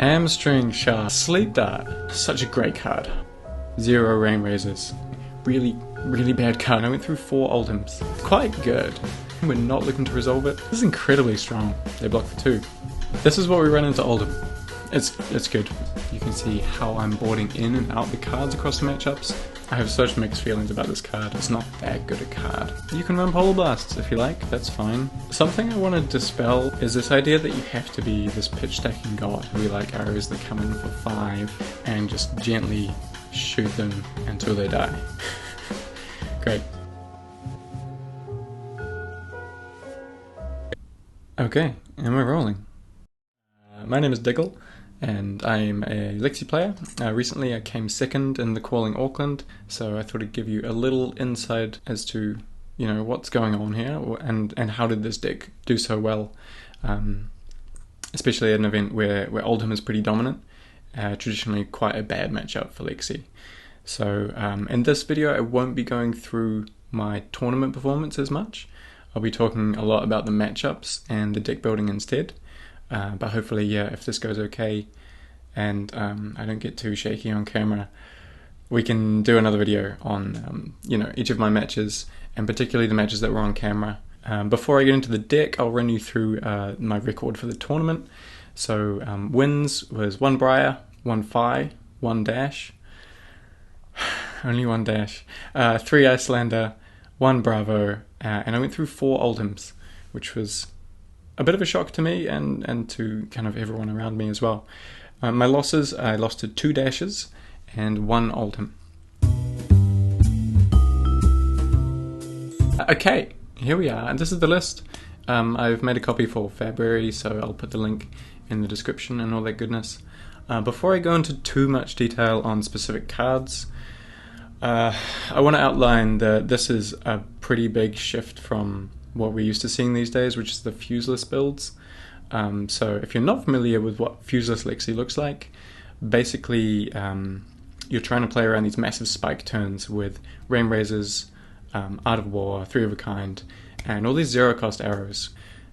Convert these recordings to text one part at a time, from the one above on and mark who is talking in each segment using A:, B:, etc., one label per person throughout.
A: Hamstring Shark. Sleep Dart. Such a great card. 0 Rain Razors. Really bad card. I went through 4 Oldhims. Quite good. We're not looking to resolve it. This is incredibly strong. They block for 2. This is what we run into Oldhim. It's good. You can see how I'm boarding in and out the cards across the matchups. I have such mixed feelings about this card. It's not that good a card. You can run Polar Blasts if you like, that's fine. Something I want to dispel is this idea that you have to be this pitch stacking god who like arrows that come in for 5 and just gently shoot them until they die. Great. Okay, and we're rolling. My name is Diggle, and I'm a Lexi player. Recently I came second in the Calling Auckland, so I thought I'd give you a little insight as to, you know, what's going on here, and how did this deck do so well, especially at an event where Oldhim is pretty dominant, traditionally quite a bad matchup for Lexi. So in this video I won't be going through my tournament performance as much. I'll be talking a lot about the matchups and the deck building instead. But hopefully, yeah, if this goes okay and I don't get too shaky on camera, we can do another video on you know, each of my matches, and particularly the matches that were on camera. Before I get into the deck, I'll run you through my record for the tournament. So wins was 1 Briar, 1 Phi, 1 Dash, only 1 Dash, 3 Iyslander, 1 Bravo, and I went through 4 Oldhims, which was a bit of a shock to me and to kind of everyone around me as well. My losses, I lost to 2 Dashes and 1 Oldhim. Okay, here we are, and this is the list. I've made a copy for February, so I'll put the link in the description and all that goodness. Before I go into too much detail on specific cards, I want to outline that this is a pretty big shift from what we're used to seeing these days, which is the fuseless builds. So if you're not familiar with what fuseless Lexi looks like, basically you're trying to play around these massive spike turns with Rain Razors, Art of War, 3 of a Kind, and all these 0 cost arrows.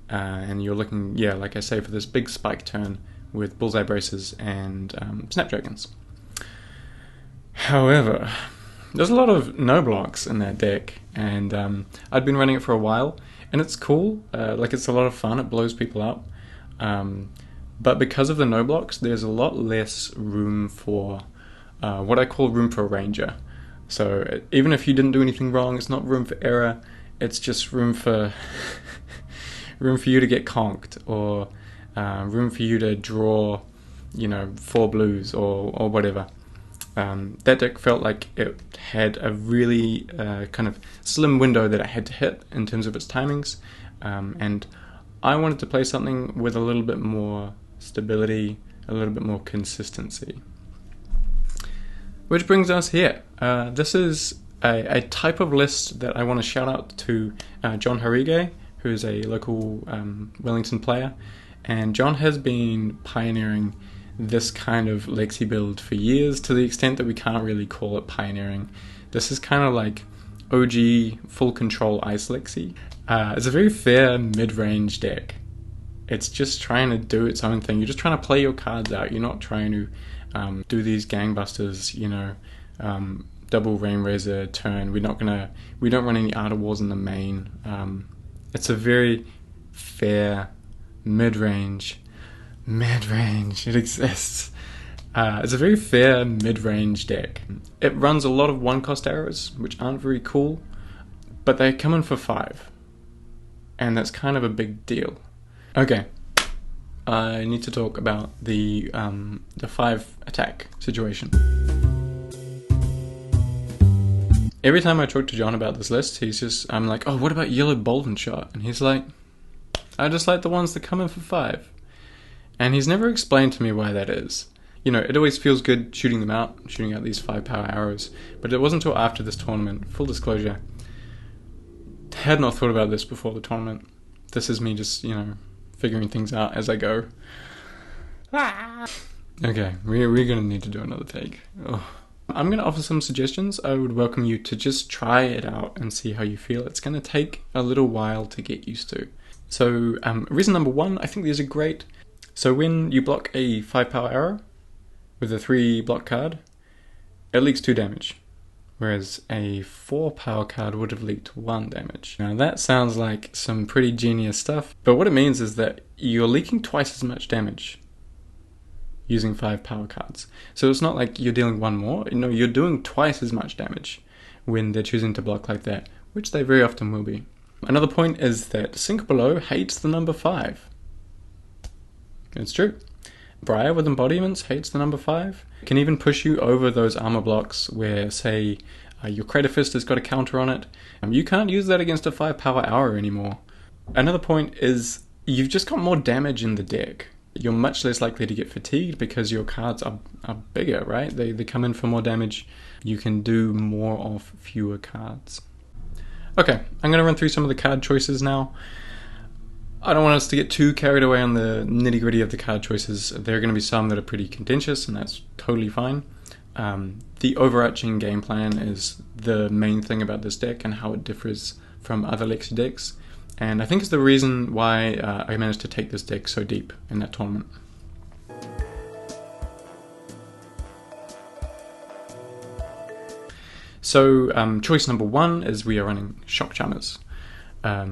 A: And you're looking, yeah, like I say, for this big spike turn with Bullseye Braces and Snapdragons. However, there's a lot of no blocks in that deck, and I'd been running it for a while, and it's cool, like it's a lot of fun, it blows people up, but because of the no blocks, there's a lot less room for what I call room for a ranger. So even if you didn't do anything wrong, it's not room for error, it's just room for room for you to get conked, or room for you to draw, you know, 4 blues or whatever. That deck felt like it had a really kind of slim window that it had to hit in terms of its timings, and I wanted to play something with a little bit more stability, a little bit more consistency. Which brings us here. This is a type of list that I want to shout out to John Harige, who is a local Wellington player, and John has been pioneering this kind of Lexi build for years, to the extent that we can't really call it pioneering. This is kind of like OG full control ice Lexi. It's a very fair mid-range deck. It's just trying to do its own thing. You're just trying to play your cards out. You're not trying to do these gangbusters, you know, double Rain Razor turn. We don't run any Art of Wars in the main. It's a very fair mid-range. It exists. It's a very fair mid-range deck. It runs a lot of 1 cost arrows, which aren't very cool, but they come in for 5, and that's kind of a big deal. Okay, I need to talk about the 5 attack situation. Every time I talk to John about this list, I'm like, oh, what about Yellow Bolden Shot? And he's like, I just like the ones that come in for 5. And he's never explained to me why that is. You know, it always feels good shooting out these 5 power arrows, but it wasn't until after this tournament, full disclosure, had not thought about this before the tournament. This is me just, you know, figuring things out as I go. Okay, we're gonna need to do another take. Oh. I'm gonna offer some suggestions. I would welcome you to just try it out and see how you feel. It's gonna take a little while to get used to. So, reason number 1, I think these are great So when you block a 5 power arrow with a 3 block card, it leaks 2 damage, whereas a 4 power card would have leaked 1 damage. Now that sounds like some pretty genius stuff, but what it means is that you're leaking twice as much damage using 5 power cards. So it's not like you're dealing 1 more, no, you're doing twice as much damage when they're choosing to block like that, which they very often will be. Another point is that Sync Below hates the number 5. It's true. Briar with embodiments hates the number 5. It can even push you over those armor blocks where, say, your Crater Fist has got a counter on it. You can't use that against a 5 power arrow anymore. Another point is you've just got more damage in the deck. You're much less likely to get fatigued because your cards are bigger, right? They come in for more damage. You can do more of fewer cards. Okay, I'm going to run through some of the card choices now. I don't want us to get too carried away on the nitty-gritty of the card choices. There are going to be some that are pretty contentious, and that's totally fine. The overarching game plan is the main thing about this deck and how it differs from other Lexi decks. And I think it's the reason why I managed to take this deck so deep in that tournament. So choice number 1 is we are running Shock Charmers.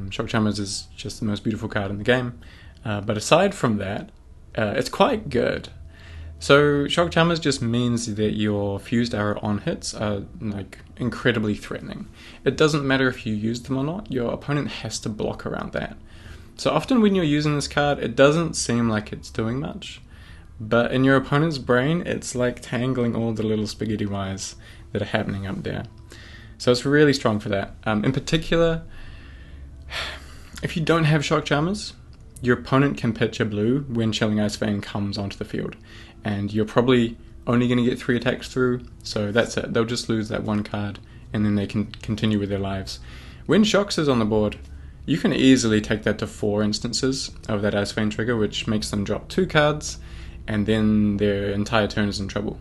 A: Shock Charmers is just the most beautiful card in the game. But aside from that, it's quite good. So Shock Charmers just means that your fused arrow on hits are like incredibly threatening. It doesn't matter if you use them or not, your opponent has to block around that. So often when you're using this card, it doesn't seem like it's doing much, but in your opponent's brain, it's like tangling all the little spaghetti wires that are happening up there. So it's really strong for that. In particular, if you don't have Shock Charmers, your opponent can pitch a blue when Chilling Ice Vein comes onto the field, and you're probably only going to get 3 attacks through, so that's it. They'll just lose that 1 card, and then they can continue with their lives. When Shocks is on the board, you can easily take that to 4 instances of that Ice Vein trigger, which makes them drop 2 cards, and then their entire turn is in trouble.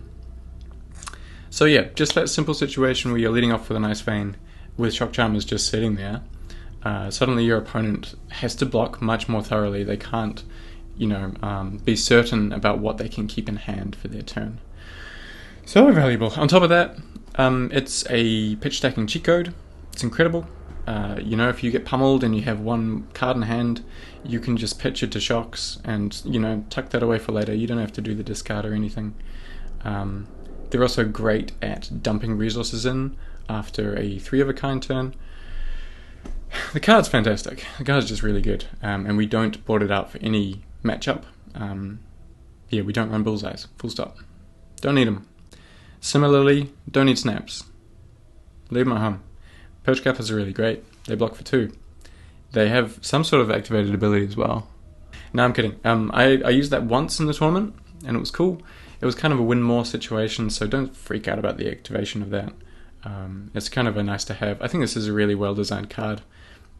A: So yeah, just that simple situation where you're leading off with an Ice Vein with Shock Charmers just sitting there, suddenly your opponent has to block much more thoroughly. They can't, be certain about what they can keep in hand for their turn. So valuable. On top of that, it's a pitch stacking cheat code. It's incredible. If you get pummeled and you have 1 card in hand, you can just pitch it to Shocks and, tuck that away for later. You don't have to do the discard or anything. They're also great at dumping resources in after a 3 of a kind turn. The card's fantastic. The card's just really good. And we don't board it out for any matchup. We don't run bullseyes. Full stop. Don't need them. Similarly, don't need snaps. Leave them at home. Perch Cappers are really great. They block for 2. They have some sort of activated ability as well. No, I'm kidding. I used that once in the tournament, and it was cool. It was kind of a win more situation, so don't freak out about the activation of that. It's kind of a nice to have. I think this is a really well designed card.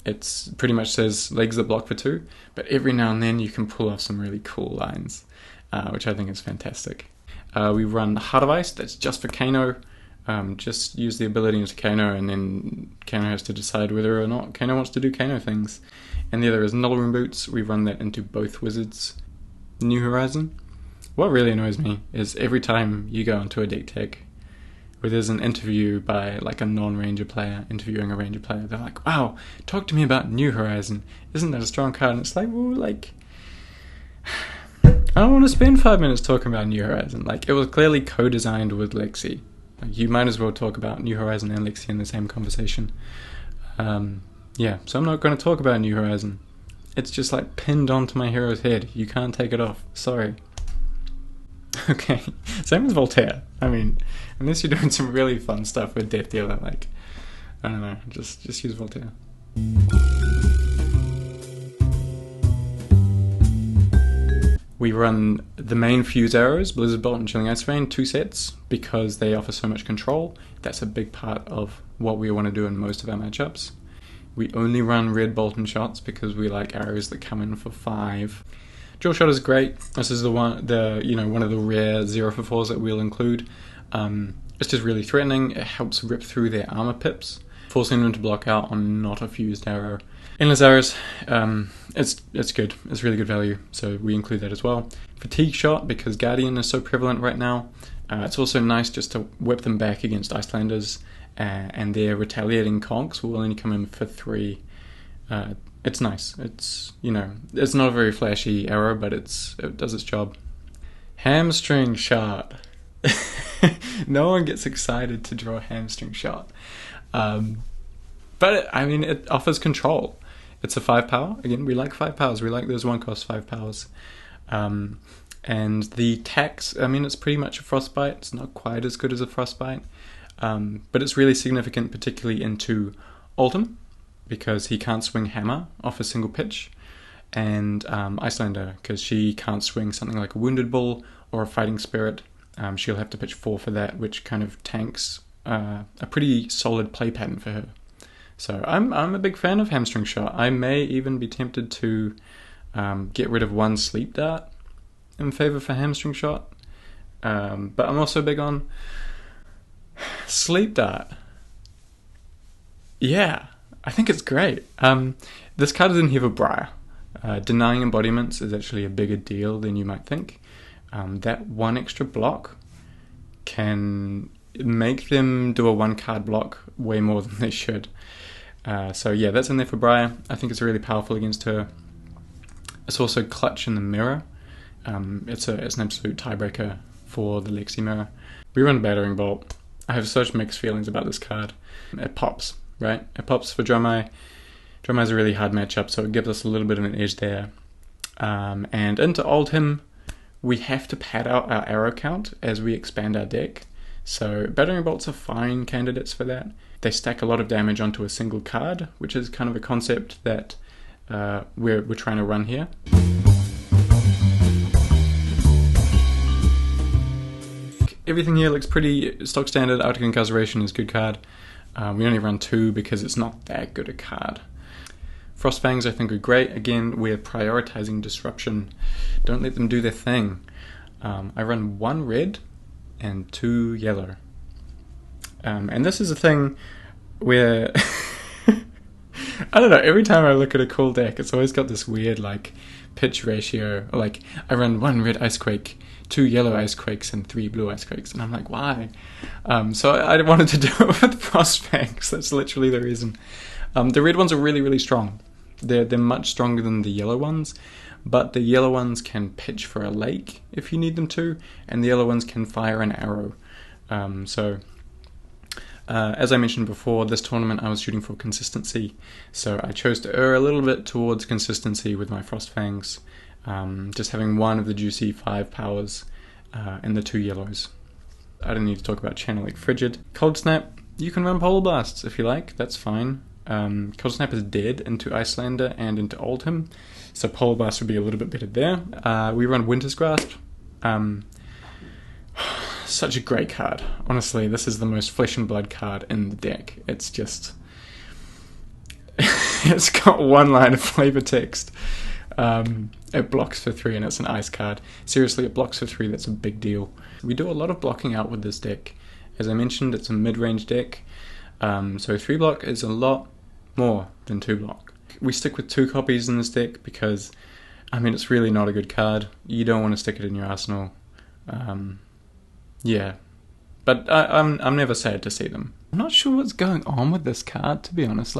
A: It pretty much says legs that block for 2, but every now and then you can pull off some really cool lines, which I think is fantastic. We run Heart of Ice, that's just for Kano. Just use the ability into Kano, and then Kano has to decide whether or not Kano wants to do Kano things. And the other is Null Room Boots. We run that into both wizards. New Horizon. What really annoys me is every time you go into a deck tech where there's an interview by like a non-ranger player interviewing a ranger player, they're like, wow, talk to me about New Horizon. Isn't that a strong card? And it's like, well, I don't want to spend 5 minutes talking about New Horizon. It was clearly co-designed with Lexi. You might as well talk about New Horizon and Lexi in the same conversation. So I'm not going to talk about New Horizon. It's just pinned onto my hero's head. You can't take it off. Sorry. Okay, same with Voltaire. I mean, unless you're doing some really fun stuff with Death Dealer, I don't know, just use Voltaire. We run the main fuse arrows, Blizzard Bolt and Chilling Ice Vein, 2 sets, because they offer so much control. That's a big part of what we want to do in most of our matchups. We only run red bolt and shots because we like arrows that come in for 5. Drill Shot is great. This is one of the rare 0 for 4s that we'll include. It's just really threatening. It helps rip through their armor pips, forcing them to block out on not a fused arrow. Endless Arrows, it's good. It's really good value, so we include that as well. Fatigue Shot, because Guardian is so prevalent right now. It's also nice just to whip them back against Icelanders, and their retaliating conks will only come in for 3. It's nice. It's, it's not a very flashy arrow, but it does its job. Hamstring Shot. No one gets excited to draw Hamstring Shot. But it offers control. It's a 5 power. Again, we like 5 powers. We like those 1-cost 5 powers. And the tax, it's pretty much a Frostbite. It's not quite as good as a Frostbite. But it's really significant, particularly into Oldhim, because he can't swing Hammer off a single pitch. And Iyslander, because she can't swing something like a Wounded Bull or a Fighting Spirit. She'll have to pitch 4 for that, which kind of tanks a pretty solid play pattern for her. So I'm a big fan of Hamstring Shot. I may even be tempted to get rid of 1 Sleep Dart in favor for Hamstring Shot. But I'm also big on Sleep Dart. Yeah, I think it's great. This card is in here for Briar. Denying embodiments is actually a bigger deal than you might think. That 1 extra block can make them do a 1-card block way more than they should. So yeah, that's in there for Briar. I think it's really powerful against her. It's also clutch in the mirror. It's an absolute tiebreaker for the Lexi mirror. We run Battering Bolt. I have such mixed feelings about this card. It pops, right? It pops for Dromai. Dromai's a really hard matchup, so it gives us a little bit of an edge there. And into Oldhim, we have to pad out our arrow count as we expand our deck. So Battering Bolts are fine candidates for that. They stack a lot of damage onto a single card, which is kind of a concept that we're trying to run here. Everything here looks pretty stock standard. Arctic Incarceration is a good card. We only run 2 because it's not that good a card. Frostfangs I think are great. Again, we're prioritizing disruption. Don't let them do their thing. I run 1 red and 2 yellow. And this is a thing where I don't know, every time I look at a cool deck, it's always got this weird pitch ratio. Like, I run 1 red Icequake, 2 yellow Icequakes, and 3 blue Icequakes, and I'm like, why? So I wanted to do it with Frostfangs. That's literally the reason. The red ones are really, really strong. They're much stronger than the yellow ones, but the yellow ones can pitch for a lake if you need them to, and the yellow ones can fire an arrow. As I mentioned before, this tournament I was shooting for consistency, so I chose to err a little bit towards consistency with my Frostfangs, just having 1 of the juicy 5 powers and the 2 yellows. I don't need to talk about Channeling Frigid. Cold Snap, you can run Polar Blasts if you like, that's fine. Cold Snap is dead into Iyslander and into Oldhim, so Polar Blast would be a little bit better there. We run Winter's Grasp. Such a great card. Honestly, this is the most flesh and blood card in the deck. It's just... it's got 1 line of flavor text. It blocks for 3 and it's an ice card. Seriously, it blocks for 3, that's a big deal. We do a lot of blocking out with this deck. As I mentioned, it's a mid-range deck. So 3 block is a lot more than 2 block. We stick with 2 copies in this deck because, it's really not a good card. You don't want to stick it in your arsenal. Yeah, but I'm never sad to see them. I'm not sure what's going on with this card, to be honest.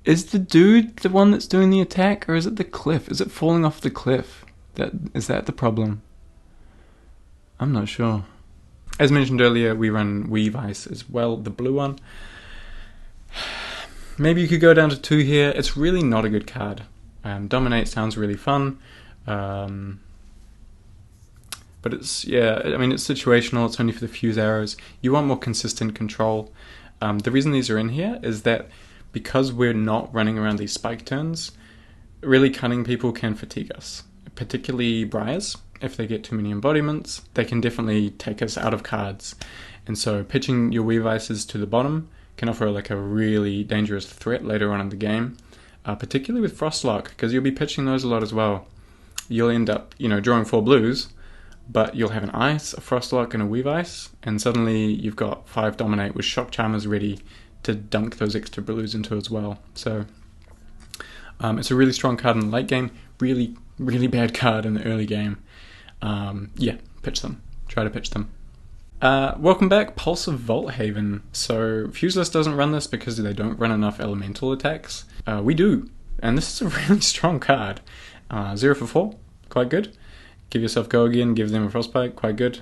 A: Is the dude the one that's doing the attack, or is it the cliff? Is it falling off the cliff? Is that the problem? I'm not sure. As mentioned earlier, we run Weave Ice as well, the blue one. Maybe you could go down to 2 here. It's really not a good card. Dominate sounds really fun. But it's situational. It's only for the fuse arrows. You want more consistent control. The reason these are in here is that because we're not running around these spike turns, really cunning people can fatigue us, particularly Briars. If they get too many embodiments, they can definitely take us out of cards. And so pitching your Weave Ices to the bottom can offer a really dangerous threat later on in the game, particularly with Frostlock, because you'll be pitching those a lot as well. You'll end up, drawing 4 blues, but you'll have an Ice, a Frostlock, and a Weave Ice, and suddenly you've got 5 Dominate with Shock Charmers ready to dunk those extra blues into as well. So It's a really strong card in the late game, really, really bad card in the early game. Yeah, pitch them. Try to pitch them. Welcome back, Pulse of Volthaven. So, Fuseless doesn't run this because they don't run enough elemental attacks. We do, and this is a really strong card. 0 for 4, quite good. Give yourself Go Again, give them a Frostbite, quite good.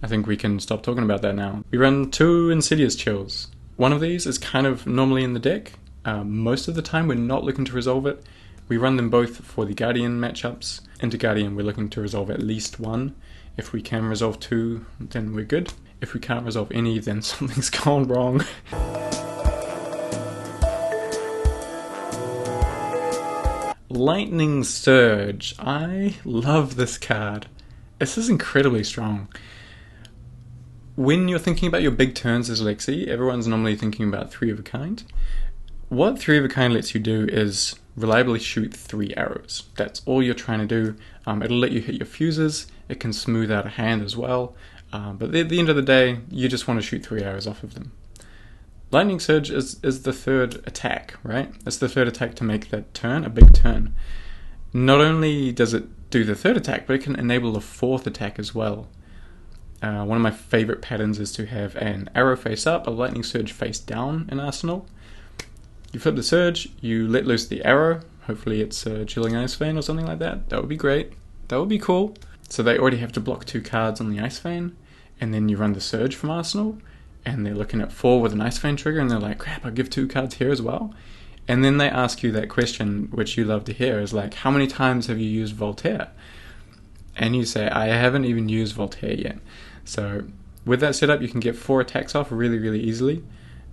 A: I think we can stop talking about that now. We run 2 Insidious Chills. One of these is kind of normally in the deck. Most of the time we're not looking to resolve it. We run them both for the Guardian matchups. Into Guardian we're looking to resolve at least 1. If we can resolve 2, then we're good. If we can't resolve any, then something's gone wrong. Lightning Surge. I love this card. This is incredibly strong. When you're thinking about your big turns as Lexi, everyone's normally thinking about 3 of a kind. What 3 of a kind lets you do is reliably shoot 3 arrows. That's all you're trying to do. It'll let you hit your fuses. It can smooth out a hand as well. But at the end of the day, you just want to shoot 3 arrows off of them. Lightning Surge is the 3rd attack, right? It's the 3rd attack to make that turn, a big turn. Not only does it do the 3rd attack, but it can enable the 4th attack as well. One of my favorite patterns is to have an arrow face up, a Lightning Surge face down in Arsenal. You flip the Surge, you let loose the arrow. Hopefully it's a Chilling Ice Vein or something like that. That would be great. That would be cool. So they already have to block 2 cards on the Ice Vein, and then you run the Surge from Arsenal, and they're looking at 4 with an Ice Vein trigger, and they're like, crap, I'll give 2 cards here as well. And then they ask you that question, which you love to hear, is like, how many times have you used Voltaire? And you say, I haven't even used Voltaire yet. So with that setup, you can get 4 attacks off really, really easily.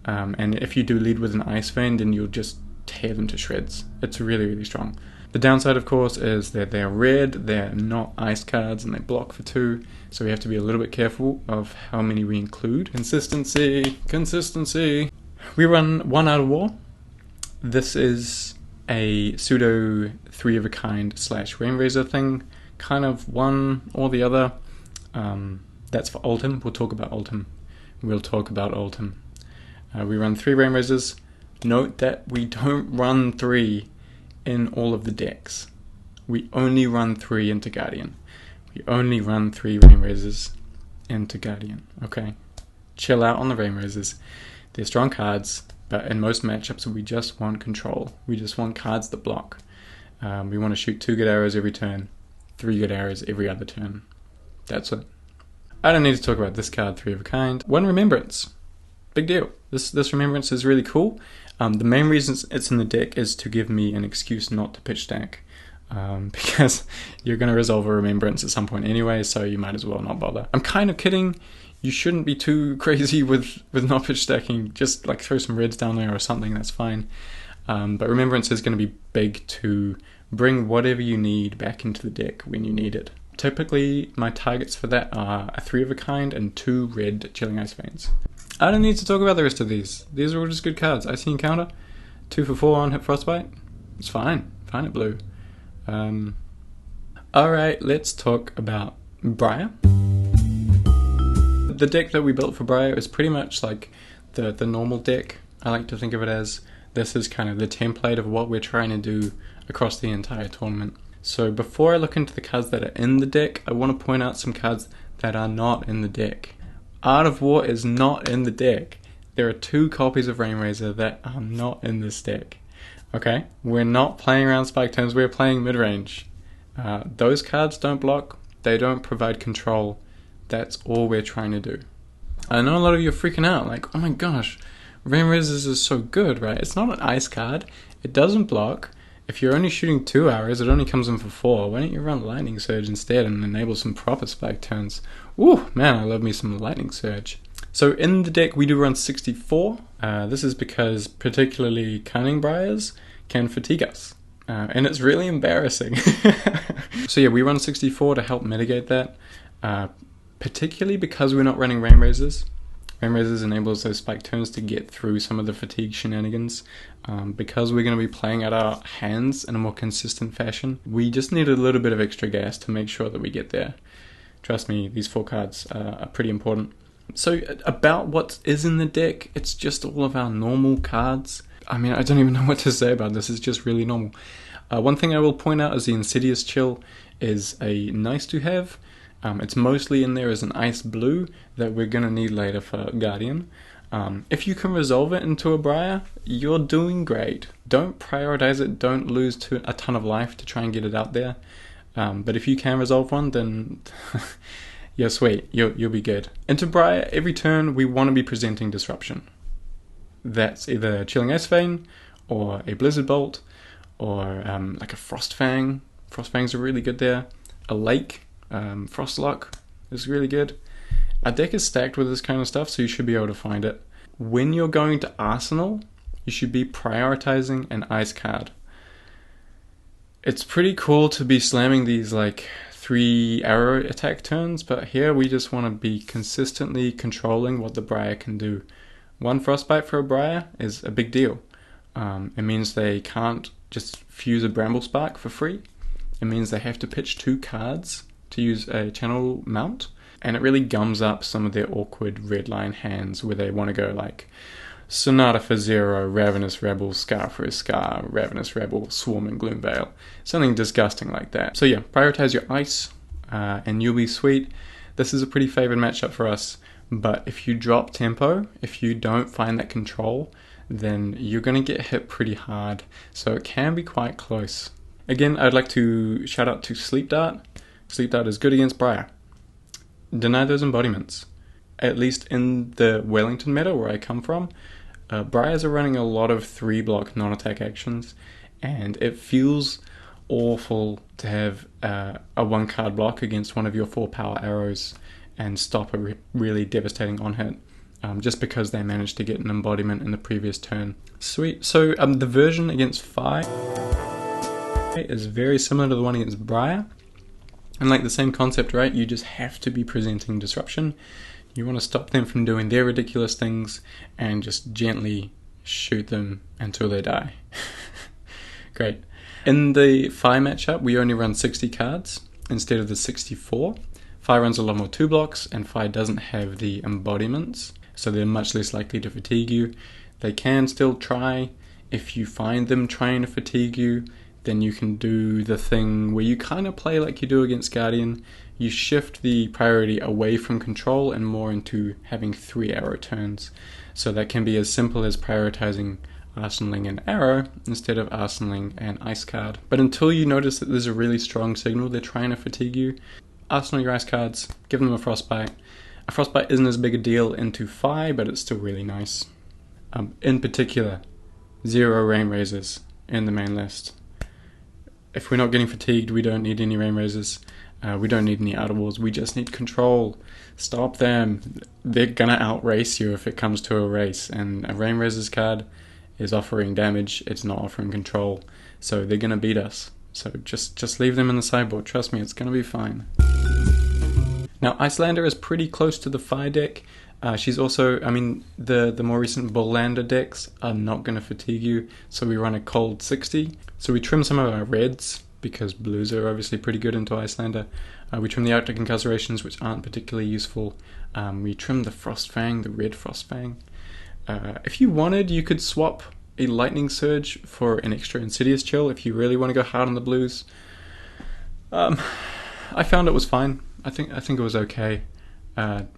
A: And if you do lead with an Ice Vein, then you'll just tear them to shreds. It's really, really strong. The downside, of course, is that they're red, they're not ice cards, and they block for 2, so we have to be a little bit careful of how many we include. Consistency. We run 1 Art of War. This is a pseudo 3 of a kind / Rainraiser thing, kind of one or the other. That's for Oldhim. We'll talk about Oldhim. We run 3 Rainraisers. Note that we don't run 3 in all of the decks. We only run 3 into Guardian. We only run 3 Rainraisers into Guardian, okay? Chill out on the Rainraisers. They're strong cards, but in most matchups we just want control. We just want cards that block. We want to shoot 2 good arrows every turn, 3 good arrows every other turn. That's it. I don't need to talk about this card, 3 of a kind. 1 Remembrance. Big deal. This Remembrance is really cool. The main reason it's in the deck is to give me an excuse not to pitch stack, because you're going to resolve a Remembrance at some point anyway, so you might as well not bother. I'm kind of kidding. You shouldn't be too crazy with not pitch stacking. Just like throw some reds down there or something, that's fine. But Remembrance is going to be big to bring whatever you need back into the deck when you need it. Typically, my targets for that are a 3 of a kind and 2 red Chilling Ice Veins. I don't need to talk about the rest of these. These are all just good cards. Icy Encounter, 2 for 4 on hit Frostbite. It's fine. Fine at blue. Alright, let's talk about Briar. The deck that we built for Briar is pretty much like the normal deck. I like to think of it as this is kind of the template of what we're trying to do across the entire tournament. So before I look into the cards that are in the deck, I want to point out some cards that are not in the deck. Art of War is not in the deck. There are 2 copies of Rainraiser that are not in this deck. Okay? We're not playing around spike turns, we're playing mid-range. Those cards don't block, they don't provide control. That's all we're trying to do. I know a lot of you are freaking out, like, oh my gosh, Rainraisers is so good, right? It's not an ice card, it doesn't block. If you're only shooting 2 arrows, it only comes in for 4. Why don't you run Lightning Surge instead and enable some proper spike turns? Ooh, man, I love me some Lightning Surge. So in the deck, we do run 64. This is because particularly cunning Briars can fatigue us. And it's really embarrassing. So yeah, we run 64 to help mitigate that. Particularly because we're not running Rainraisers. Rainraisers enables those spike turns to get through some of the fatigue shenanigans. Because we're going to be playing out our hands in a more consistent fashion, we just need a little bit of extra gas to make sure that we get there. Trust me, these 4 cards are pretty important. So about what is in the deck, it's just all of our normal cards. I mean, I don't even know what to say about this, it's just really normal. One thing I will point out is the Insidious Chill is a nice to have. It's mostly in there as an ice blue that we're going to need later for Guardian. If you can resolve it into a Briar, you're doing great. Don't prioritize it, don't lose a ton of life to try and get it out there. But if you can resolve one, then you're sweet, you'll be good. Into Briar, every turn we want to be presenting disruption. That's either Chilling Ice Vein, or a Blizzard Bolt, or like a Frost Fang. Frost Fangs are really good there. A Lake, Frostlock is really good. Our deck is stacked with this kind of stuff, so you should be able to find it. When you're going to Arsenal, you should be prioritizing an ice card. It's pretty cool to be slamming these like 3 arrow attack turns, but here we just want to be consistently controlling what the Briar can do. 1 Frostbite for a Briar is a big deal. It means they can't just fuse a Bramble Spark for free. It means they have to pitch 2 cards to use a channel mount, and it really gums up some of their awkward redline hands where they want to go like Sonata for 0, Ravenous Rebel, Scar for a Scar, Ravenous Rebel, Swarm and Gloomveil. Something disgusting like that. So yeah, prioritize your ice and you'll be sweet. This is a pretty favored matchup for us, but if you drop tempo, if you don't find that control, then you're going to get hit pretty hard. So it can be quite close. Again, I'd like to shout out to Sleep Dart. Sleep Dart is good against Briar. Deny those embodiments. At least in the Wellington meta where I come from, Briars are running a lot of 3-block non-attack actions, and it feels awful to have a 1-card block against one of your 4 power arrows and stop a really devastating on-hit, just because they managed to get an embodiment in the previous turn. Sweet. So the version against Fi is very similar to the one against Briar. And like the same concept, right? You just have to be presenting disruption. You want to stop them from doing their ridiculous things and just gently shoot them until they die. Great. In the Fi matchup, we only run 60 cards instead of the 64. Fi runs a lot more 2 blocks, and Fi doesn't have the embodiments, so they're much less likely to fatigue you. They can still try. If you find them trying to fatigue you, then you can do the thing where you kind of play like you do against Guardian. You shift the priority away from control and more into having 3 arrow turns. So that can be as simple as prioritizing arsenaling an arrow instead of arsenaling an ice card. But until you notice that there's a really strong signal they're trying to fatigue you, arsenal your ice cards, give them a frostbite. A frostbite isn't as big a deal into Fi, but it's still really nice. In particular, 0 Rain Razors in the main list. If we're not getting fatigued, we don't need any Rain Razors. We don't need any audibles. We just need control. Stop them. They're gonna outrace you if it comes to a race. And a Rain Razors card is offering damage. It's not offering control. So they're gonna beat us. So just leave them in the sideboard. Trust me, it's gonna be fine. Now, Iyslander is pretty close to the Fi deck. She's also, the more recent Bullander decks are not going to fatigue you, so we run a cold 60. So we trim some of our reds, because blues are obviously pretty good into Iyslander. We trim the Arctic Incarcerations, which aren't particularly useful. We trim the Frost Fang, the red Frost Fang. If you wanted, you could swap a Lightning Surge for an extra Insidious Chill if you really want to go hard on the blues. I found it was fine. I think it was okay.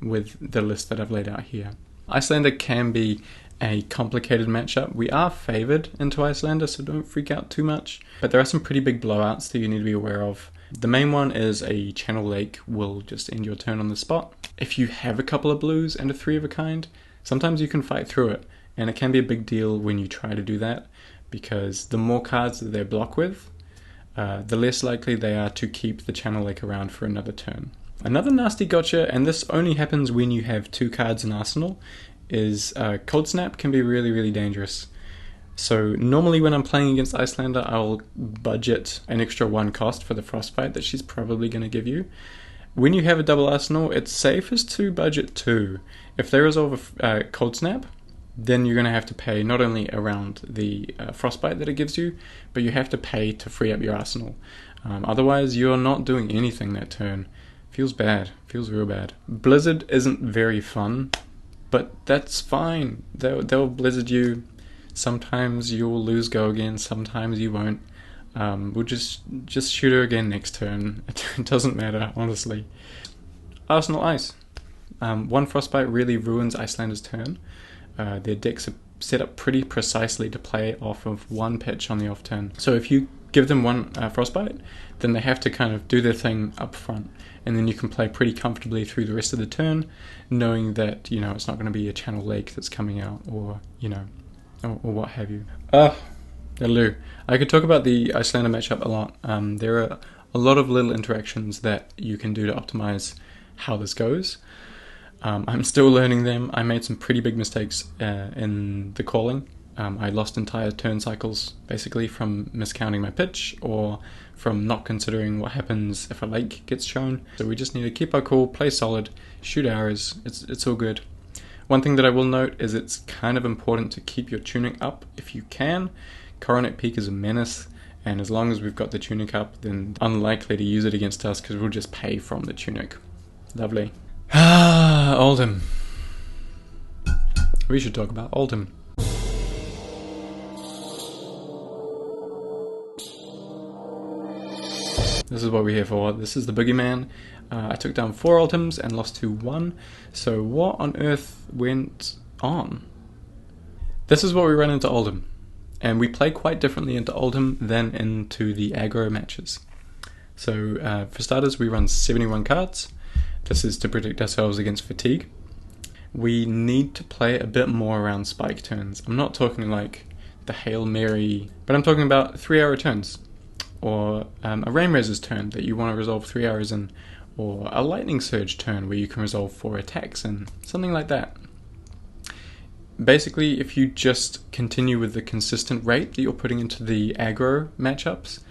A: With the list that I've laid out here. Iyslander can be a complicated matchup. We are favoured into Iyslander, so don't freak out too much. But there are some pretty big blowouts that you need to be aware of. The main one is a Channel Lake will just end your turn on the spot. If you have a couple of blues and a 3 of a kind, sometimes you can fight through it. And it can be a big deal when you try to do that, because the more cards that they block with, the less likely they are to keep the Channel Lake around for another turn. Another nasty gotcha, and this only happens when you have 2 cards in Arsenal, is Cold Snap can be really, really dangerous. So normally when I'm playing against Iyslander, I'll budget an extra 1 cost for the Frostbite that she's probably going to give you. When you have a double Arsenal, it's safest to budget 2. If they resolve a Cold Snap, then you're going to have to pay not only around the Frostbite that it gives you, but you have to pay to free up your Arsenal. Otherwise, you're not doing anything that turn. Feels bad. Feels real bad. Blizzard isn't very fun, but that's fine. They'll blizzard you. Sometimes you'll lose go again, sometimes you won't. We'll just shoot her again next turn. It doesn't matter, honestly. Arsenal Ice. One Frostbite really ruins Icelander's turn. Their decks are set up pretty precisely to play off of one pitch on the off turn. So if you give them one Frostbite, then they have to kind of do their thing up front, and then you can play pretty comfortably through the rest of the turn, knowing that, you know, it's not going to be a channel lake that's coming out, or, you know, or what have you. Hello. I could talk about the Iyslander matchup a lot. There are a lot of little interactions that you can do to optimize how this goes. I'm still learning them. I made some pretty big mistakes in the calling. I lost entire turn cycles, basically, from miscounting my pitch or from not considering what happens if a lake gets shown. So we just need to keep our cool, play solid, shoot arrows. It's all good. One thing that I will note is it's kind of important to keep your tunic up if you can. Coronet Peak is a menace, and as long as we've got the tunic up, then unlikely to use it against us because we'll just pay from the tunic. Lovely. Oldhim. We should talk about Oldhim. This is what we're here for. This is the boogeyman. I took down 4 Oldhims and lost to 1. So what on earth went on? This is what we run into Oldhim. And we play quite differently into Oldhim than into the aggro matches. So for starters, we run 71 cards. This is to protect ourselves against fatigue. We need to play a bit more around spike turns. I'm not talking like the Hail Mary, but I'm talking about 3-hour turns. Or a Rainrazor's turn that you want to resolve 3 hours in. Or a Lightning Surge turn where you can resolve 4 attacks in. Something like that. Basically, if you just continue with the consistent rate that you're putting into the aggro matchups,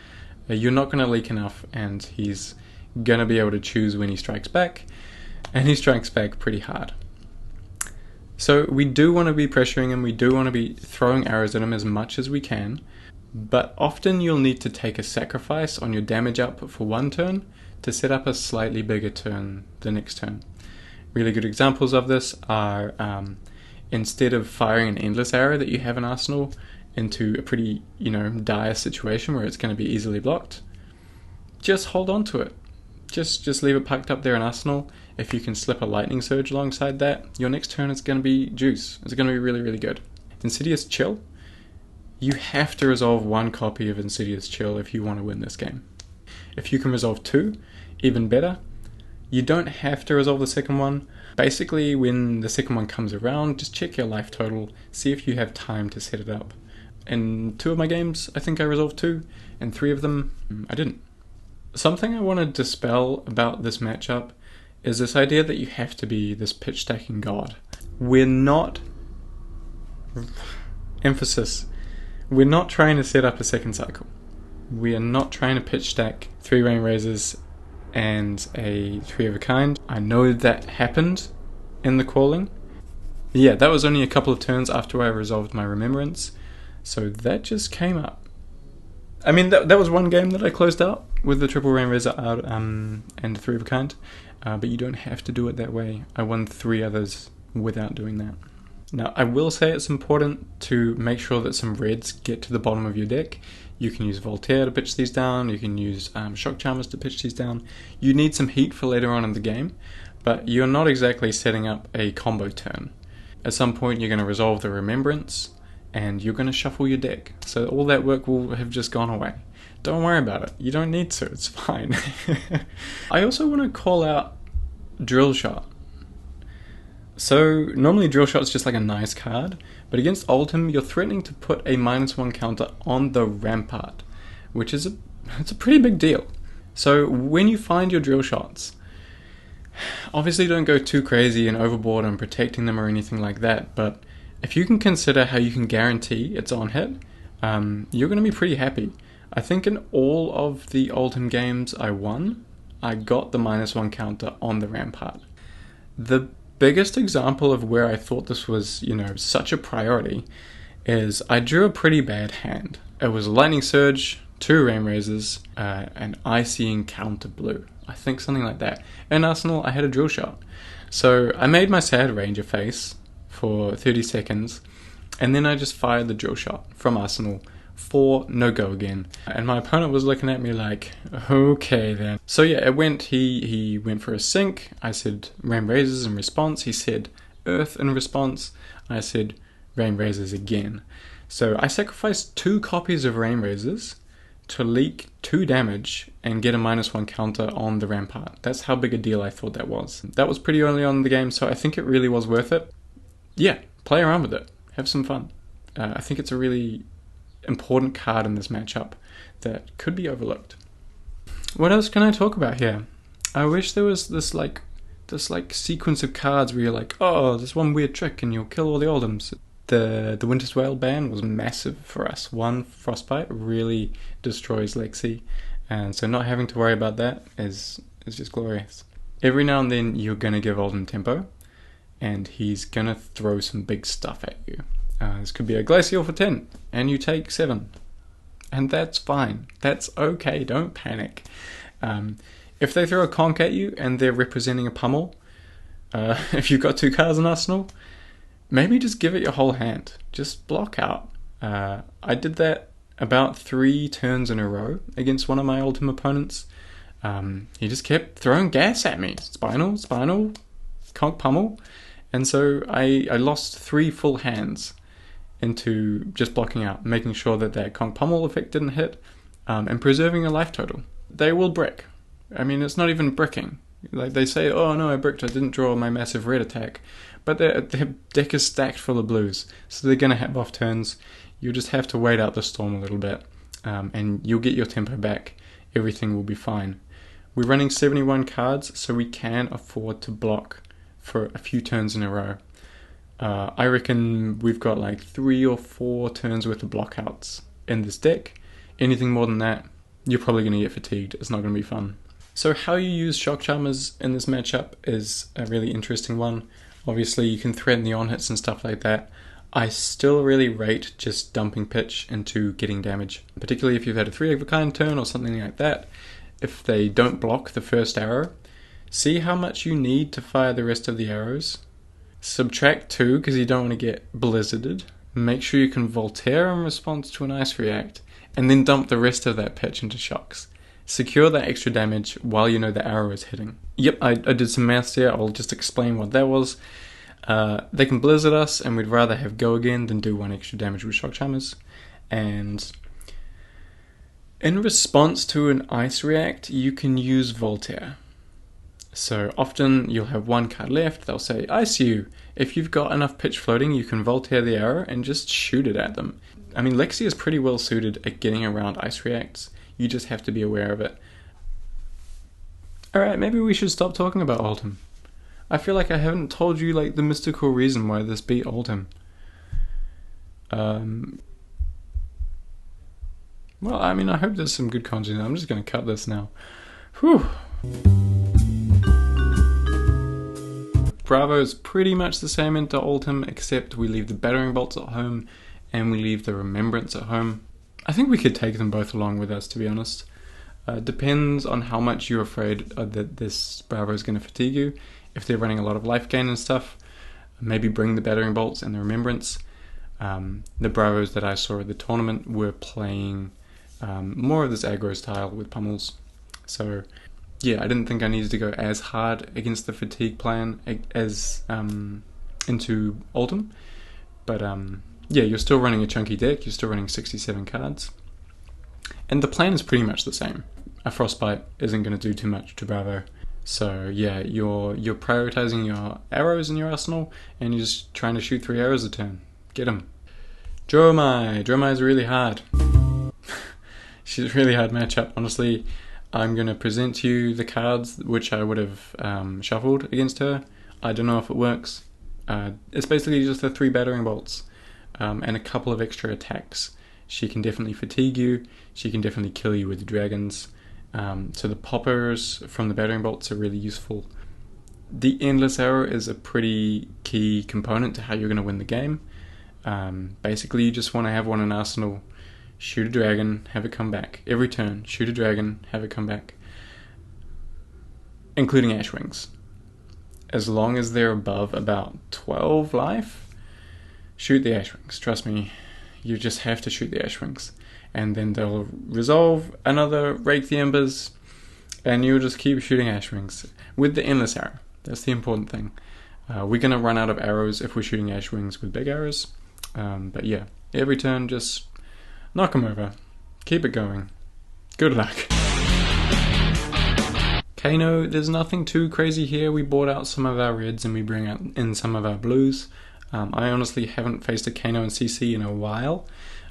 A: you're not going to leak enough, and he's going to be able to choose when he strikes back, and he strikes back pretty hard. So we do want to be pressuring him, we do want to be throwing arrows at him as much as we can, but often you'll need to take a sacrifice on your damage output for one turn to set up a slightly bigger turn the next turn. Really good examples of this are instead of firing an endless arrow that you have in Arsenal into a pretty, dire situation where it's going to be easily blocked, just hold on to it. Just leave it parked up there in Arsenal. If you can slip a Lightning Surge alongside that, your next turn is going to be juice. It's going to be really, really good. Insidious Chill. You have to resolve 1 copy of Insidious Chill if you want to win this game. If you can resolve 2, even better. You don't have to resolve the second one. Basically, when the second one comes around, just check your life total, see if you have time to set it up. In 2 of my games, I think I resolved 2, and 3 of them, I didn't. Something I want to dispel about this matchup is this idea that you have to be this pitch stacking god. We're not... Emphasis. We're not trying to set up a second cycle. We are not trying to pitch stack 3 Rainrazors and a 3 of a kind. I know that happened in the calling. Yeah, that was only a couple of turns after I resolved my remembrance, so that just came up. I mean, that was one game that I closed out with the triple Rainrazor out and 3 of a kind, but you don't have to do it that way. I won 3 others without doing that. Now, I will say it's important to make sure that some reds get to the bottom of your deck. You can use Voltaire to pitch these down, you can use Shock Charmers to pitch these down. You need some heat for later on in the game, but you're not exactly setting up a combo turn. At some point you're going to resolve the remembrance, and you're going to shuffle your deck. So all that work will have just gone away. Don't worry about it. You don't need to. It's fine. I also want to call out Drill Shot. So normally Drill Shot's just like a nice card, but against Oldhim you're threatening to put a -1 counter on the rampart, which is it's a pretty big deal. So when you find your Drill Shots, obviously don't go too crazy and overboard on protecting them or anything like that, but if you can consider how you can guarantee it's on hit, you're going to be pretty happy. I think in all of the Oldhim games I won, I got the -1 counter on the rampart. The biggest example of where I thought this was, such a priority is I drew a pretty bad hand. It was Lightning Surge, 2 Rainrazors, an Icy Encounter Blue. I think something like that. In Arsenal, I had a Drill Shot. So I made my sad Ranger face for 30 seconds, and then I just fired the Drill Shot from Arsenal 4, no go again. And my opponent was looking at me like, okay then. So yeah, it went, he went for a sink. I said rain razors in response. He said earth in response. I said rain razors again. So I sacrificed 2 copies of rain razors to leak 2 damage and get a -1 counter on the rampart. That's how big a deal I thought that was. That was pretty early on in the game, so I think it really was worth it. Yeah, play around with it. Have some fun. I think it's a really important card in this matchup that could be overlooked. What else can I talk about here? I wish there was this sequence of cards where you're like, oh, this one weird trick and you'll kill all the Oldhims. The Winter Swale ban was massive for us. 1 Frostbite really destroys Lexi, and so not having to worry about that is just glorious. Every now and then you're going to give Oldhim tempo, and he's going to throw some big stuff at you. This could be a Glacial for 10, and you take 7. And that's fine. That's okay, don't panic. If they throw a conch at you and they're representing a pummel, if you've got 2 cards in Arsenal, maybe just give it your whole hand. Just block out. I did that about 3 turns in a row against one of my Oldhim opponents. He just kept throwing gas at me. Spinal, conch pummel. And so I lost 3 full hands into just blocking out, making sure that conch pummel effect didn't hit, and preserving a life total. They will brick. I mean, it's not even bricking. Like they say, oh no, I bricked, I didn't draw my massive red attack. But their deck is stacked full of blues, so they're going to have off turns. You'll just have to wait out the storm a little bit, and you'll get your tempo back. Everything will be fine. We're running 71 cards, so we can afford to block for a few turns in a row. I reckon we've got like 3 or 4 turns worth of blockouts in this deck. Anything more than that, you're probably going to get fatigued. It's not going to be fun. So how you use Shock Charmers in this matchup is a really interesting one. Obviously you can threaten the on-hits and stuff like that. I still really rate just dumping pitch into getting damage, particularly if you've had a 3 of a kind turn or something like that. If they don't block the first arrow, see how much you need to fire the rest of the arrows. Subtract 2 because you don't want to get blizzarded. Make sure you can Voltaire in response to an ice react, and then dump the rest of that pitch into shocks. Secure that extra damage while you know the arrow is hitting. Yep, I did some maths here. I'll just explain what that was. They can blizzard us, and we'd rather have go again than do 1 extra damage with Shock Charmers. And in response to an ice react, you can use Voltaire. So often you'll have 1 card left, they'll say, ice you. If you've got enough pitch floating, you can Voltaire the arrow and just shoot it at them. I mean, Lexi is pretty well suited at getting around ice reacts. You just have to be aware of it. Alright, maybe we should stop talking about Oldhim. I feel like I haven't told you like the mystical reason why this beat Oldhim. Well, I mean, I hope there's some good content. I'm just going to cut this now. Whew. Bravo is pretty much the same into Oldhim, except we leave the battering bolts at home and we leave the remembrance at home. I think we could take them both along with us, to be honest. Depends on how much you're afraid that this Bravo is going to fatigue you. If they're running a lot of life gain and stuff, maybe bring the battering bolts and the remembrance. The Bravos that I saw at the tournament were playing more of this aggro style with pummels. So yeah, I didn't think I needed to go as hard against the fatigue plan as into Oldhim. But yeah, you're still running a chunky deck, you're still running 67 cards. And the plan is pretty much the same. A Frostbite isn't going to do too much to Bravo. So yeah, you're prioritizing your arrows in your arsenal, and you're just trying to shoot 3 arrows a turn. Get them. Dromai. Dromai is really hard. She's a really hard matchup, honestly. I'm going to present to you the cards which I would have shuffled against her. I don't know if it works. It's basically just the 3 battering bolts and a couple of extra attacks. She can definitely fatigue you. She can definitely kill you with the dragons. So the poppers from the battering bolts are really useful. The endless arrow is a pretty key component to how you're going to win the game. Basically, you just want to have one in arsenal. Shoot a dragon, have it come back. Every turn, shoot a dragon, have it come back. Including Ashwings. As long as they're above about 12 life, shoot the Ashwings. Trust me, you just have to shoot the Ashwings. and then they'll resolve another Rake the Embers, and you'll just keep shooting Ashwings with the endless arrow. That's the important thing. We're going to run out of arrows if we're shooting Ashwings with big arrows, but yeah, every turn just knock them over. Keep it going. Good luck. Kano, there's nothing too crazy here. We bought out some of our reds and we bring out in some of our blues. I honestly haven't faced a Kano in CC in a while.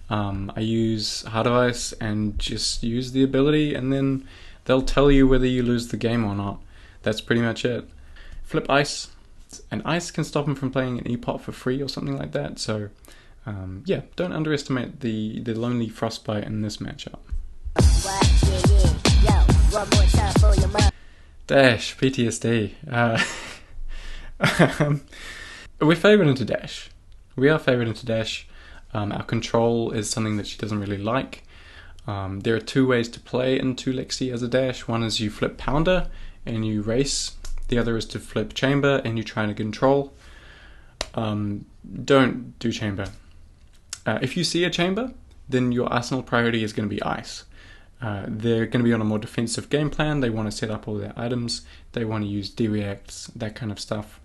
A: I use Heart of Ice and just use the ability, and then they'll tell you whether you lose the game or not. That's pretty much it. Flip Ice, and Ice can stop him from playing an Epot for free or something like that. So yeah, don't underestimate the lonely Frostbite in this matchup. Dash, PTSD. We're favoured into Dash. We are favoured into Dash. Our control is something that she doesn't really like. There are two ways to play into Lexi as a Dash. One is you flip Pounder and you race. The other is to flip Chamber and you try to control. Don't do Chamber. If you see a Chamber, then your arsenal priority is going to be Ice. They're going to be on a more defensive game plan. They want to set up all their items. They want to use D-reacts, that kind of stuff.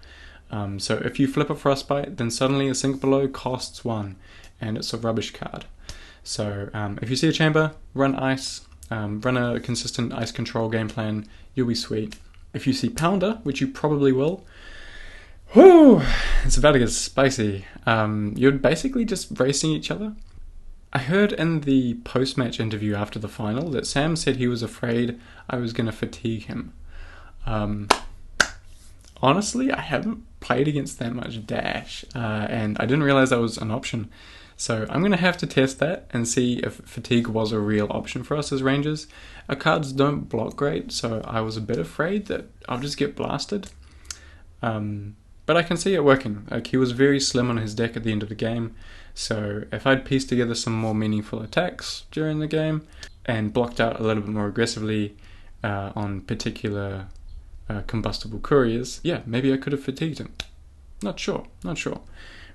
A: So if you flip a Frostbite, then suddenly a Sink Below costs 1, and it's a rubbish card. So if you see a Chamber, run Ice, run a consistent Ice control game plan, you'll be sweet. If you see Pounder, which you probably will, whoo, it's about to get spicy. You're basically just racing each other. I heard in the post-match interview after the final that Sam said he was afraid I was going to fatigue him. Honestly, I haven't played against that much Dash, and I didn't realize that was an option. So I'm going to have to test that and see if fatigue was a real option for us as Rangers. Our cards don't block great, so I was a bit afraid that I'll just get blasted. But I can see it working. Like, he was very slim on his deck at the end of the game, so if I'd pieced together some more meaningful attacks during the game and blocked out a little bit more aggressively on particular combustible couriers, yeah, maybe I could have fatigued him. Not sure.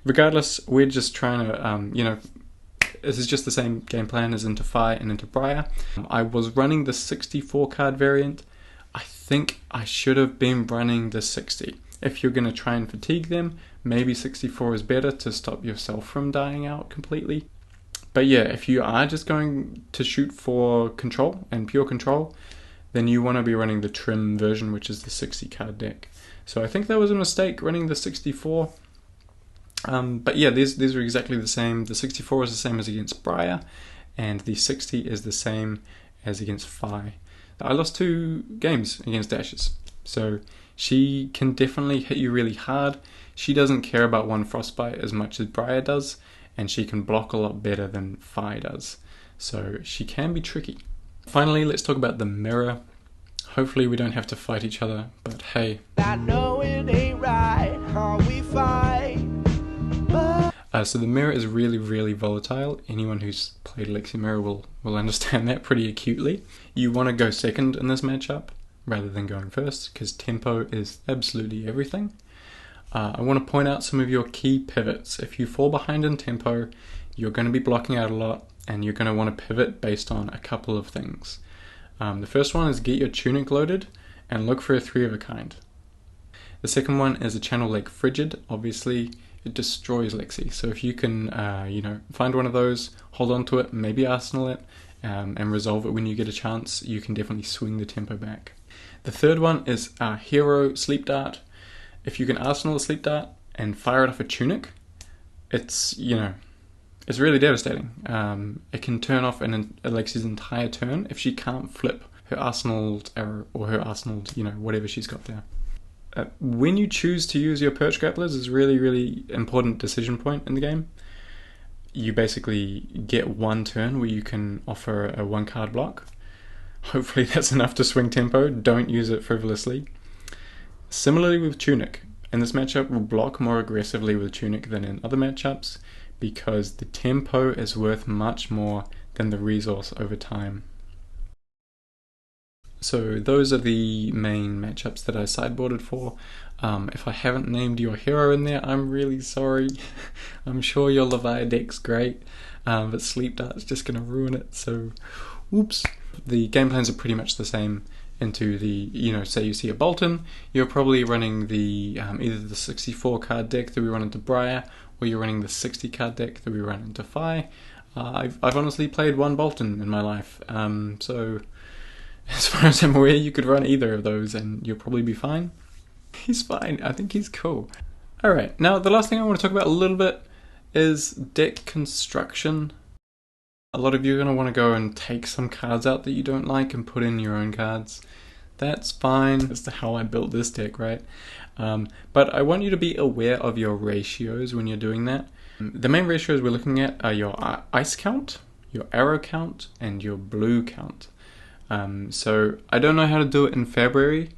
A: Regardless, we're just trying to, this is just the same game plan as into Fire and into Briar. I was running the 64 card variant. I think I should have been running the 60. If you're going to try and fatigue them, maybe 64 is better to stop yourself from dying out completely. But yeah, if you are just going to shoot for control and pure control, then you want to be running the trim version, which is the 60 card deck. So I think that was a mistake running the 64. But yeah, these are exactly the same. The 64 is the same as against Briar, and the 60 is the same as against Fi. I lost 2 games against Dashes, so she can definitely hit you really hard. She doesn't care about one Frostbite as much as Briar does, and she can block a lot better than Fi does. So she can be tricky. Finally, let's talk about the mirror. Hopefully we don't have to fight each other, but hey. I know it ain't right how we fight. So the mirror is really, really volatile. Anyone who's played Lexi Mirror will understand that pretty acutely. You want to go second in this matchup rather than going first, because tempo is absolutely everything. I want to point out some of your key pivots. If you fall behind in tempo, you're going to be blocking out a lot, and you're going to want to pivot based on a couple of things. The first one is get your tunic loaded and look for a 3 of a kind. The second one is a channel like Frigid. Obviously, it destroys Lexi. So if you can, find one of those, hold on to it, maybe arsenal it, and resolve it when you get a chance, you can definitely swing the tempo back. The third one is Hero Sleep Dart. If you can arsenal a Sleep Dart and fire it off a tunic, it's really devastating. It can turn off Lexi's entire turn if she can't flip her arsenaled arrow or her arsenaled, whatever she's got there. When you choose to use your perch grapplers is a really, really important decision point in the game. You basically get one turn where you can offer a 1-card block. Hopefully that's enough to swing tempo. Don't use it frivolously. Similarly with Tunic. In this matchup, we'll block more aggressively with Tunic than in other matchups because the tempo is worth much more than the resource over time. So those are the main matchups that I sideboarded for. If I haven't named your hero in there, I'm really sorry. I'm sure your Leviah deck's great, but Sleep Dart's just going to ruin it, so oops. The game plans are pretty much the same into the, say you see a Bolton, you're probably running the either the 64 card deck that we run into Briar, or you're running the 60 card deck that we run into Phi. I've honestly played one Bolton in my life, so as far as I'm aware, you could run either of those and you'll probably be fine. He's fine. I think he's cool. Alright, now the last thing I want to talk about a little bit is deck construction. A lot of you are going to want to go and take some cards out that you don't like and put in your own cards. That's fine. That's how I built this deck, right? But I want you to be aware of your ratios when you're doing that. The main ratios we're looking at are your ice count, your arrow count, and your blue count. So I don't know how to do it in February.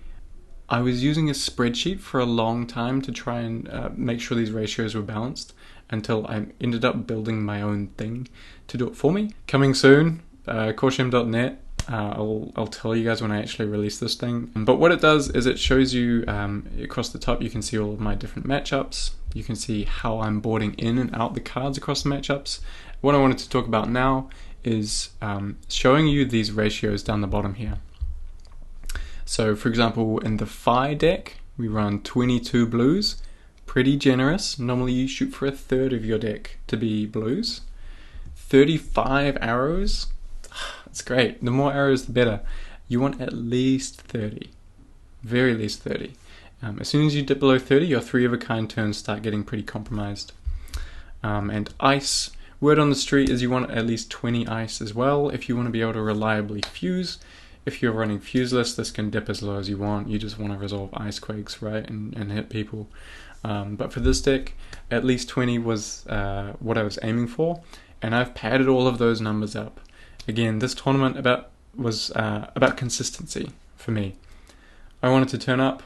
A: I was using a spreadsheet for a long time to try and make sure these ratios were balanced until I ended up building my own thing to do it for me. Coming soon, caution.net. I'll tell you guys when I actually release this thing. But what it does is it shows you across the top, you can see all of my different matchups. You can see how I'm boarding in and out the cards across the matchups. What I wanted to talk about now is showing you these ratios down the bottom here. So for example, in the Phi deck, we run 22 blues, pretty generous. Normally you shoot for a third of your deck to be blues. 35 arrows, that's great. The more arrows, the better. You want at least 30, very least 30. As soon as you dip below 30, your 3 of a kind turns start getting pretty compromised. And ice, word on the street is you want at least 20 ice as well if you want to be able to reliably fuse. If you're running fuseless, this can dip as low as you want. You just want to resolve ice quakes, right, and hit people. But for this deck, at least 20 was what I was aiming for, and I've padded all of those numbers up. Again, this tournament was about consistency for me. I wanted to turn up.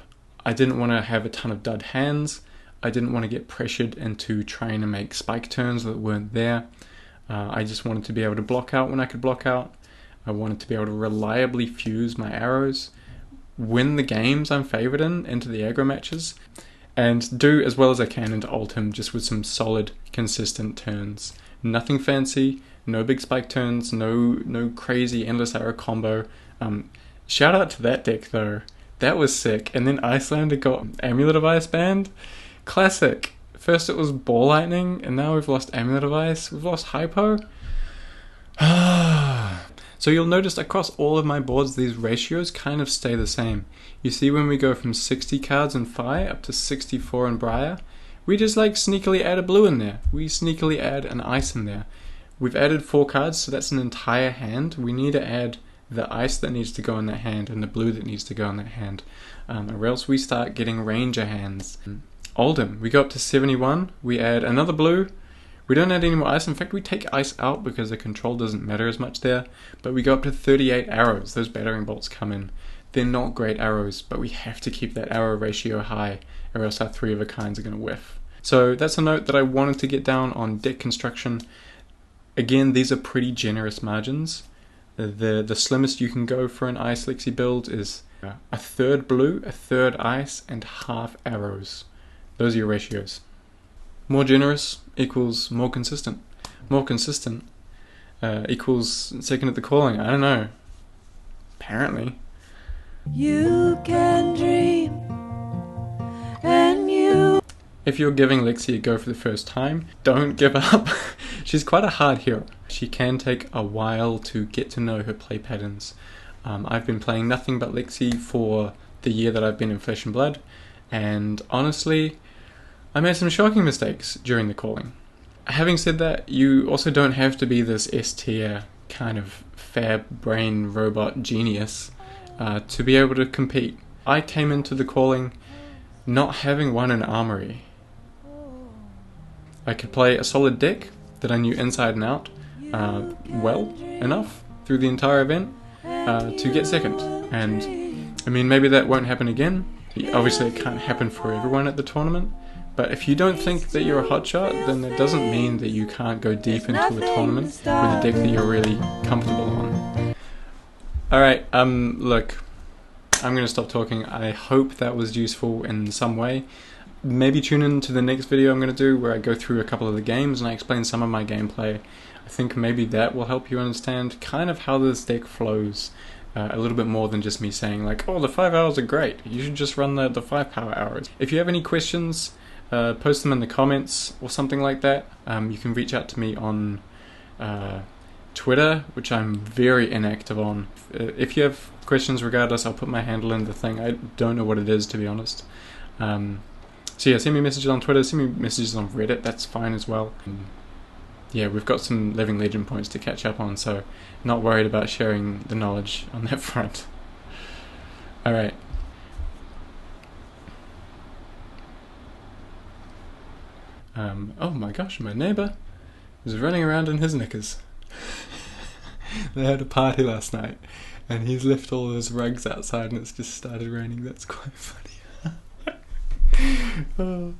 A: I didn't want to have a ton of dud hands. I didn't want to get pressured into trying to make spike turns that weren't there. I just wanted to be able to block out when I could block out. I wanted to be able to reliably fuse my arrows, win the games I'm favoured in into the aggro matches, and do as well as I can into Oldhim just with some solid, consistent turns. Nothing fancy, no big spike turns, no crazy endless arrow combo. Shout out to that deck though. That was sick. And then Iyslander got Amulet of Ice banned. Classic. First it was Ball Lightning, and now we've lost Amulet of Ice. We've lost Hypo. So you'll notice across all of my boards, these ratios kind of stay the same. You see when we go from 60 cards in Phi up to 64 in Briar, we just like sneakily add a blue in there. We sneakily add an ice in there. We've added 4 cards, so that's an entire hand. We need to add the ice that needs to go in that hand and the blue that needs to go in that hand, or else we start getting ranger hands. Oldhim, we go up to 71, we add another blue. We don't add any more ice. In fact, we take ice out because the control doesn't matter as much there. But we go up to 38 arrows. Those battering bolts come in. They're not great arrows, but we have to keep that arrow ratio high, or else our 3 of a kinds are going to whiff. So that's a note that I wanted to get down on deck construction. Again, these are pretty generous margins. The slimmest you can go for an ice Lexi build is a third blue, a third ice, and half arrows. Those are your ratios. More generous equals more consistent. More consistent equals second at the calling. I don't know. Apparently. You can dream, and you... If you're giving Lexi a go for the first time, don't give up. She's quite a hard hero. She can take a while to get to know her play patterns. I've been playing nothing but Lexi for the year that I've been in Flesh and Blood, and honestly, I made some shocking mistakes during the calling. Having said that, you also don't have to be this S-tier kind of fair brain robot genius to be able to compete. I came into the calling not having won an armory. I could play a solid deck that I knew inside and out well enough through the entire event to get second. And I mean, maybe that won't happen again. Obviously it can't happen for everyone at the tournament. But if you don't think that you're a hotshot, then that doesn't mean that you can't go deep into a tournament with a deck that you're really comfortable on. Alright, look, I'm going to stop talking. I hope that was useful in some way. Maybe tune in to the next video I'm going to do where I go through a couple of the games and I explain some of my gameplay. I think maybe that will help you understand kind of how this deck flows a little bit more than just me saying like, oh, the 5 hours are great, you should just run the 5 power hours. If you have any questions, post them in the comments or something like that. You can reach out to me on Twitter, which I'm very inactive on. If you have questions regardless, I'll put my handle in the thing. I don't know what it is, to be honest. So yeah, send me messages on Twitter, send me messages on Reddit, that's fine as well. Yeah, we've got some Living Legend points to catch up on, so not worried about sharing the knowledge on that front. Alright. Oh my gosh, my neighbour is running around in his knickers. They had a party last night, and he's left all those rugs outside and it's just started raining. That's quite funny. Oh.